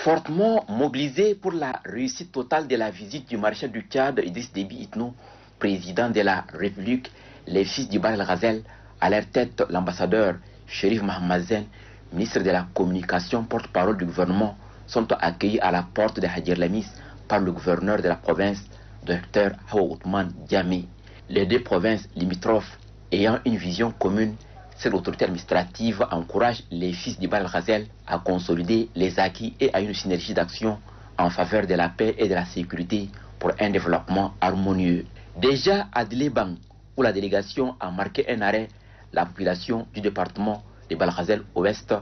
Fortement mobilisé pour la réussite totale de la visite du maréchal du Tchad, Idriss Déby Itno, président de la République, les fils du Bahr el-Ghazal, à leur tête l'ambassadeur Cherif Mahamadzen, ministre de la Communication, porte-parole du gouvernement, sont accueillis à la porte de Hadjer Lamis par le gouverneur de la province, Dr Hawa Othman Diamé. Les deux provinces limitrophes ayant une vision commune, cette autorité administrative encourage les fils du Bahr el-Ghazal à consolider les acquis et à une synergie d'action en faveur de la paix et de la sécurité pour un développement harmonieux. Déjà à Dlébang, où la délégation a marqué un arrêt, la population du département de Bahr el-Ghazal Ouest,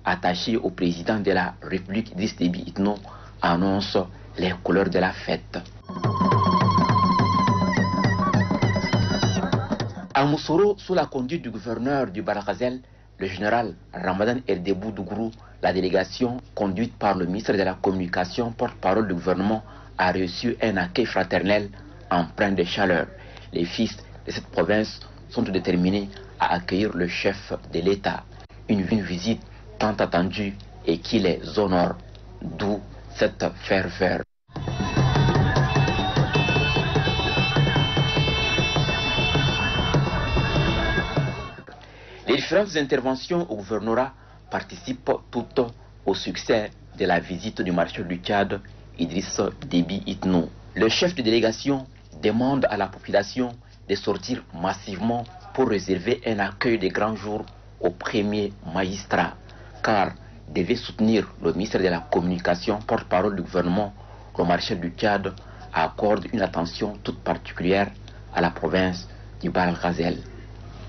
attachée au président de la République Idriss Déby Itno, annonce les couleurs de la fête. À Moussoro, sous la conduite du gouverneur du Bahr el-Ghazal, le général Ramadan Erdebou Dougourou, la délégation conduite par le ministre de la Communication, porte-parole du gouvernement, a reçu un accueil fraternel empreint de chaleur. Les fils de cette province sont déterminés à accueillir le chef de l'État. Une visite tant attendue et qui les honore, d'où cette ferveur. Les différentes interventions au gouvernorat participent toutes au succès de la visite du maréchal du Tchad, Idriss Déby Itno. Le chef de délégation demande à la population de sortir massivement pour réserver un accueil de grand jour au premier magistrat, car devait soutenir le ministre de la Communication, porte-parole du gouvernement, le maréchal du Tchad accorde une attention toute particulière à la province du Bahr el-Ghazal.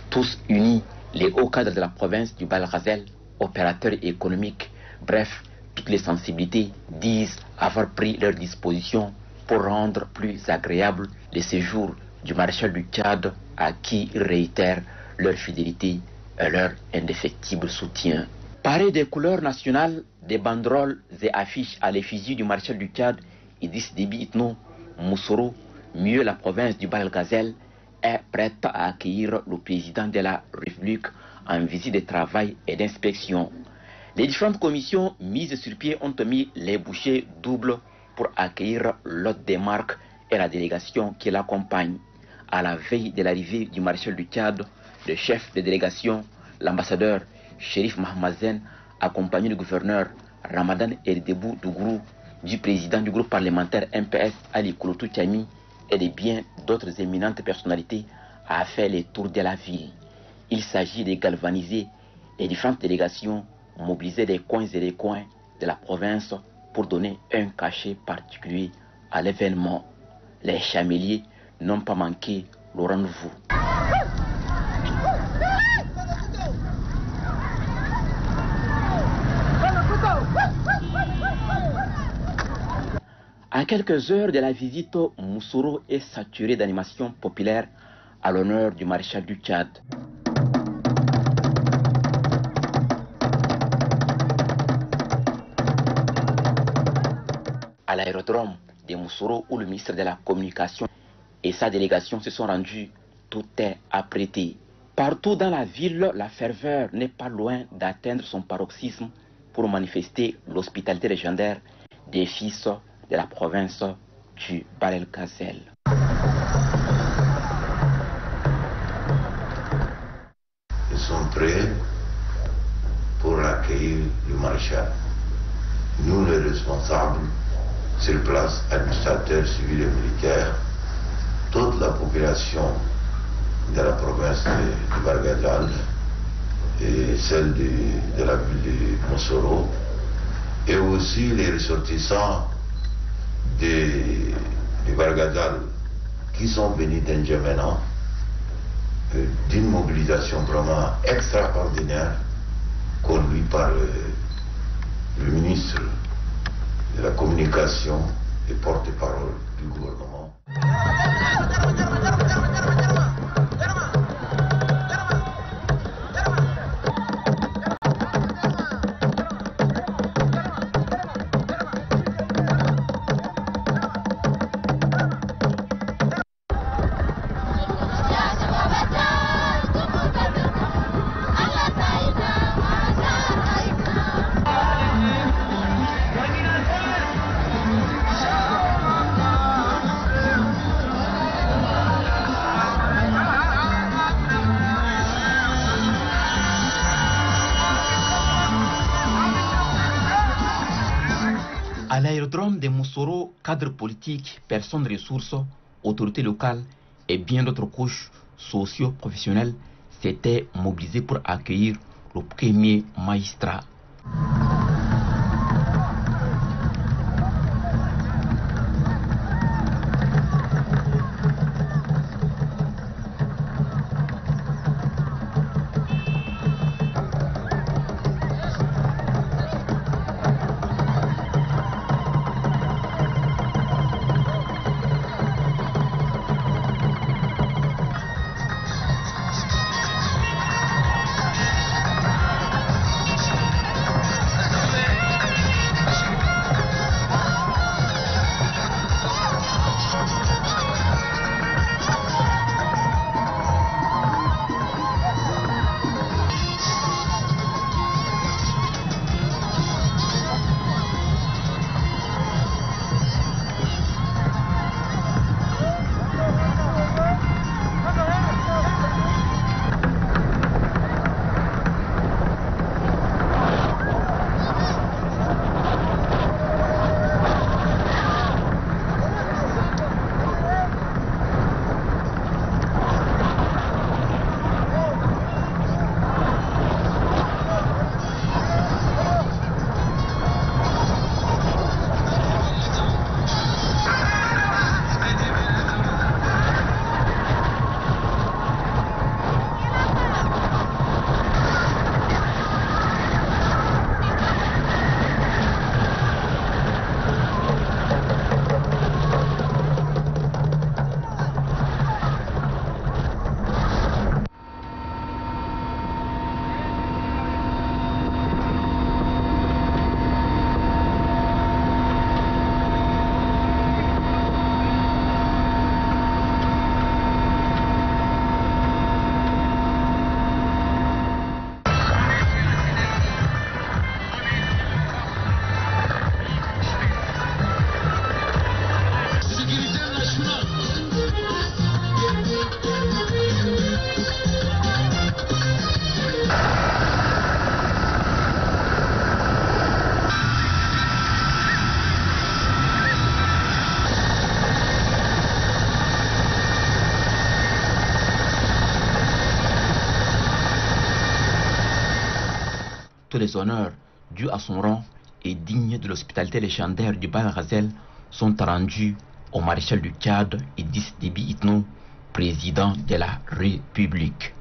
Tous unis, les hauts cadres de la province du Bahr el-Ghazal, opérateurs économiques, bref, toutes les sensibilités disent avoir pris leur disposition pour rendre plus agréable le séjour du maréchal du Tchad, à qui ils réitèrent leur fidélité et leur indéfectible soutien. Parés des couleurs nationales, des banderoles et affiches à l'effigie du maréchal du Tchad, Idriss Déby Itno, Moussoro, mieux la province du Bahr el-Ghazal, est prête à accueillir le président de la République en visite de travail et d'inspection. Les différentes commissions mises sur pied ont mis les bouchées doubles pour accueillir l'hôte des marques et la délégation qui l'accompagne. À la veille de l'arrivée du maréchal du Tchad, le chef de délégation, l'ambassadeur Cherif Mahamadzen, accompagné du gouverneur Ramadan Erdebou Dougourou, du président du groupe parlementaire MPS Ali Kouloutou Tchami et de bien d'autres éminentes personnalités, a fait le tour de la ville. Il s'agit de galvaniser les différentes délégations mobilisées des coins et des coins de la province pour donner un cachet particulier à l'événement. Les chameliers n'ont pas manqué le rendez-vous. À quelques heures de la visite, Moussoro est saturé d'animations populaires à l'honneur du maréchal du Tchad. À l'aérodrome de Moussoro, où le ministre de la Communication et sa délégation se sont rendus, tout est apprêté. Partout dans la ville, la ferveur n'est pas loin d'atteindre son paroxysme pour manifester l'hospitalité légendaire des fils de la province du Bahr el-Ghazal. Ils sont prêts pour accueillir le maréchal. Nous, les responsables, sur place, administrateurs civils et militaires, toute la population de la province du Bahr el-Ghazal et celle de la ville de Moussoro, et aussi les ressortissants du Bahr el-Ghazal qui sont venus d'Indjamena, d'une mobilisation vraiment extraordinaire conduite par le ministre de la Communication et porte-parole du gouvernement. À l'aérodrome de Moussoro, cadres politiques, personnes ressources, autorités locales et bien d'autres couches socio-professionnelles s'étaient mobilisés pour accueillir le premier magistrat. Tous les honneurs dus à son rang et dignes de l'hospitalité légendaire du Bahr Ghazal sont rendus au maréchal du Tchad Idriss Déby Itno, président de la République.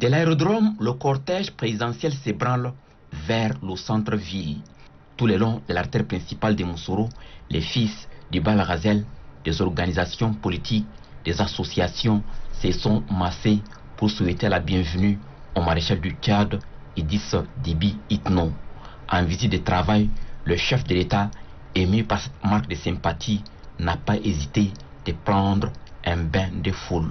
De l'aérodrome, le cortège présidentiel s'ébranle vers le centre-ville. Tout le long de l'artère principale de Moussoro, les fils du Bal Ghazel, des organisations politiques, des associations se sont massés pour souhaiter la bienvenue au maréchal du Tchad, Idriss Déby Itno. En visite de travail, le chef de l'État, ému par cette marque de sympathie, n'a pas hésité de prendre un bain de foule.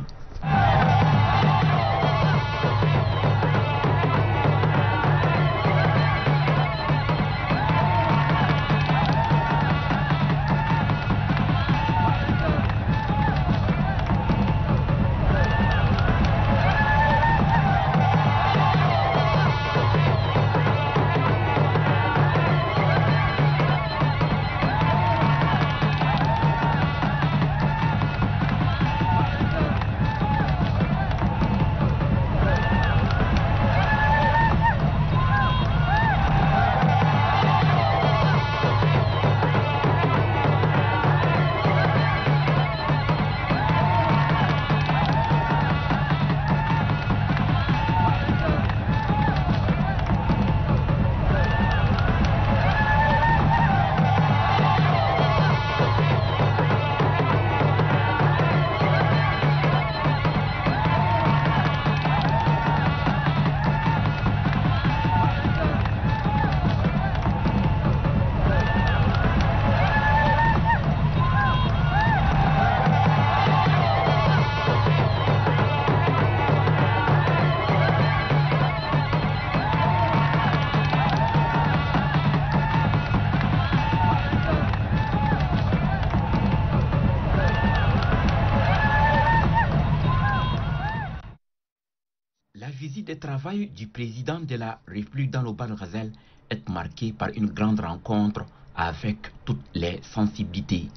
La visite de travail du président de la République dans le Bal Ghazel est marquée par une grande rencontre avec toutes les sensibilités.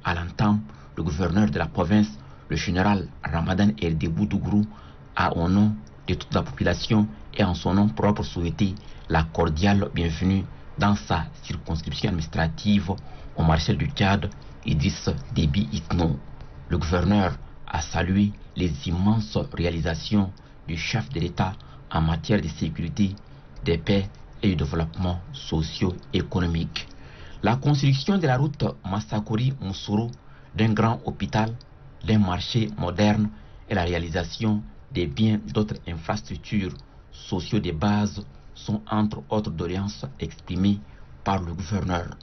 À l'entame, le gouverneur de la province, le général Ramadan Erdebou Dougrou, a au nom de toute la population et en son nom propre souhaité la cordiale bienvenue dans sa circonscription administrative au maréchal du Tchad, Idriss Déby Itno. Le gouverneur a salué les immenses réalisations du chef de l'État en matière de sécurité, de paix et de développement socio-économique. La construction de la route Massakori-Moussoro, d'un grand hôpital, d'un marché moderne et la réalisation de bien d'autres infrastructures sociaux de base sont entre autres doléances exprimées par le gouverneur.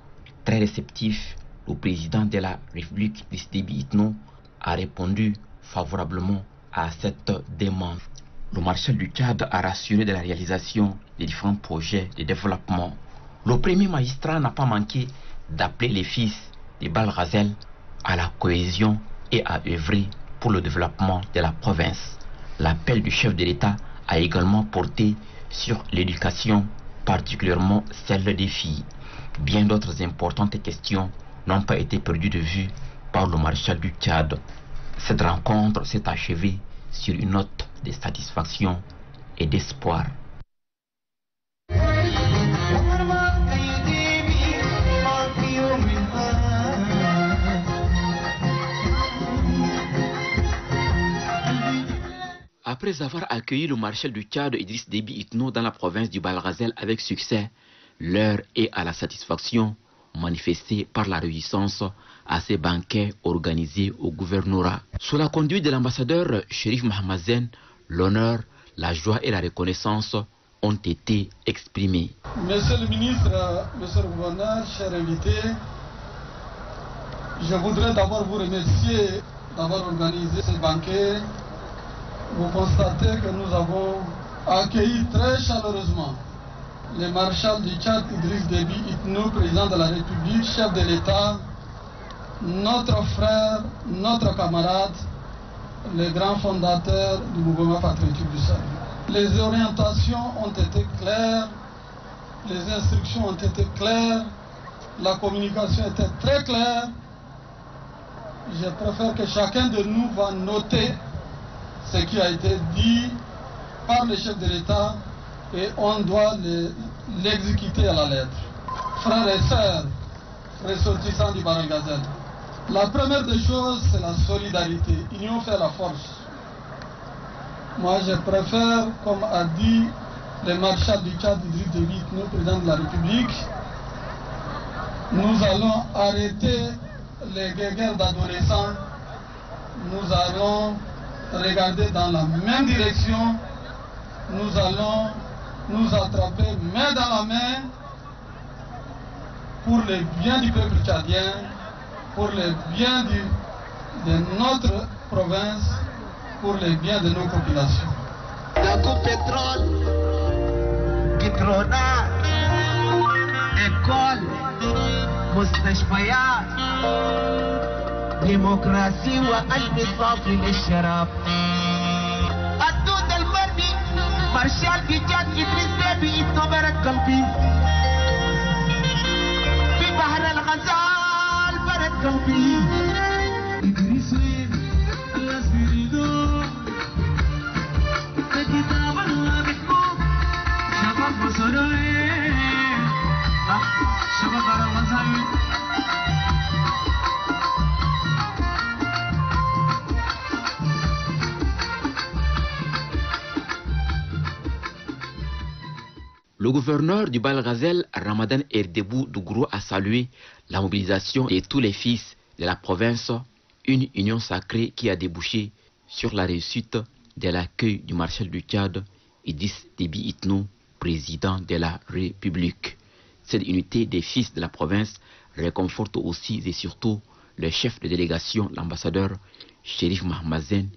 Très réceptif, le président de la République, Idriss Déby Itno, a répondu favorablement à cette demande. Le maréchal du Tchad a rassuré de la réalisation des différents projets de développement. Le premier magistrat n'a pas manqué d'appeler les fils de Bal Ghazel à la cohésion et à œuvrer pour le développement de la province. L'appel du chef de l'État a également porté sur l'éducation, particulièrement celle des filles. Bien d'autres importantes questions n'ont pas été perdues de vue par le maréchal du Tchad. Cette rencontre s'est achevée sur une note de satisfaction et d'espoir. Après avoir accueilli le maréchal du Tchad Idriss Déby Itno dans la province du Bal Ghazel avec succès, l'heure est à la satisfaction manifestée par la réjouissance à ces banquets organisés au gouvernorat. Sous la conduite de l'ambassadeur Chérif Mahamazen, l'honneur, la joie et la reconnaissance ont été exprimés. Monsieur le ministre, monsieur le gouverneur, chers invités, je voudrais d'abord vous remercier d'avoir organisé ce banquet. Vous constatez que nous avons accueilli très chaleureusement le maréchal du Tchad Idriss Déby Itno, président de la République, chef de l'État, notre frère, notre camarade, le grand fondateur du mouvement patriotique du Sahel. Les orientations ont été claires, les instructions ont été claires, la communication était très claire. Je préfère que chacun de nous va noter ce qui a été dit par le chef de l'État et on doit l'exécuter à la lettre. Frères et sœurs, ressortissants du Bal Ghazel, la première des choses, c'est la solidarité. Union fait la force. Moi, je préfère, comme a dit le maréchal du Tchad Idriss Déby Itno, président de la République, Nous allons arrêter les guerres d'adolescents. Nous allons regarder dans la même direction. Nous allons nous attraper main dans la main pour le bien du peuple tchadien, pour le bien de notre province, pour le bien de nos populations. La coupe pétrole, pétronat, école, مستشفيات ديمقراطية وقلب صافي للشراب الدود المرمي مارشال بيجات إدريس بيبي إتنبرت قلبي في بحر الغزال برد قلبي إدريس وين الأسبيريدو كتاب الله بحكم شباب بصروي شباب على الغزال. Le gouverneur du Bal-Ghazel, Ramadan Erdebou Dougrou, a salué la mobilisation de tous les fils de la province, une union sacrée qui a débouché sur la réussite de l'accueil du marshal du Tchad, Idriss Déby Itno, président de la République. Cette unité des fils de la province réconforte aussi et surtout le chef de délégation, l'ambassadeur Chérif Mahmazen,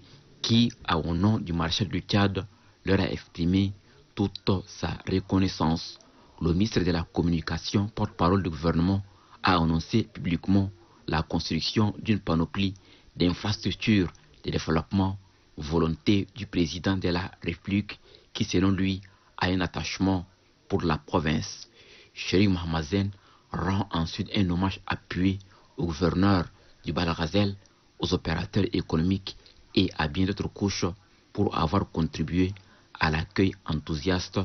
qui, au nom du marshal du Tchad, leur a exprimé toute sa reconnaissance. Le ministre de la Communication, porte-parole du gouvernement, a annoncé publiquement la construction d'une panoplie d'infrastructures de développement, volonté du président de la République qui, selon lui, a un attachement pour la province. Chérif Mahmazen rend ensuite un hommage appuyé au gouverneur du Bal-Ghazel, aux opérateurs économiques et à bien d'autres couches pour avoir contribué à l'accueil enthousiaste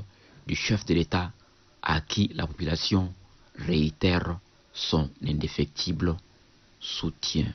du chef de l'État à qui la population réitère son indéfectible soutien.